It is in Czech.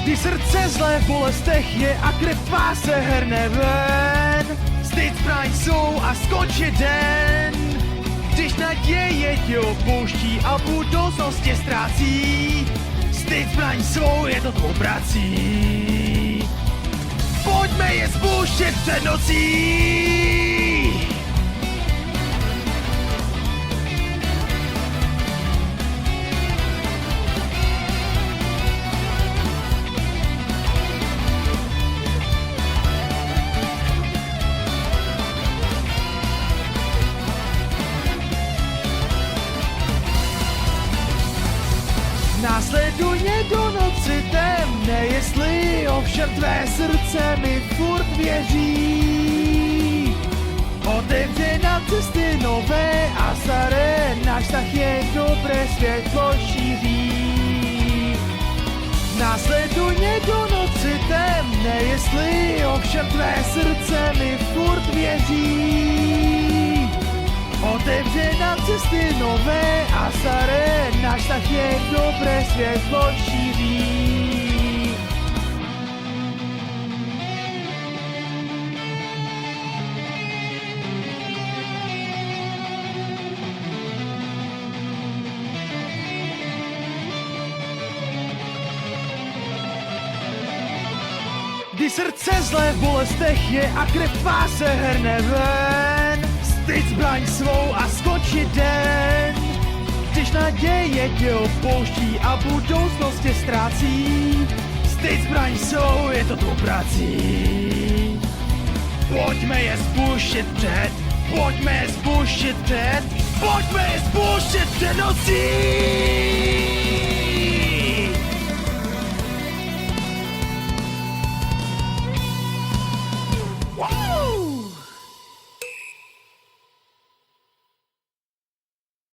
Kdy srdce zlé v bolestech je a krev tvá se hrne ven. Styď zbraň jsou a skončí den. Když naděje tě opouští a budoucnost tě ztrácí. Styď zbraň svou, je to tvou prací. Pojďme je spouštět před nocí. Následuj mě do noci temné, jestli ovšem tvé srdce mi furt věří. Otevře nám cesty nové a staré, náš vztah je dobré světlo šíří. Následuj mě do noci temné, jestli ovšem tvé srdce mi furt věří. Otevře nám cesty nové a staré, náš vztah je dobré světlo šíří. Kdy srdce zlé v bolestech je a krev tvá se hrne ven. Styď zbraň svou a skončí den. Když naděje tě opouští a budoucnost tě ztrácí. Styď zbraň svou, je to tvou prací. Pojďme je spuštět před, pojďme je spuštět před, pojďme je spuštět před nocí.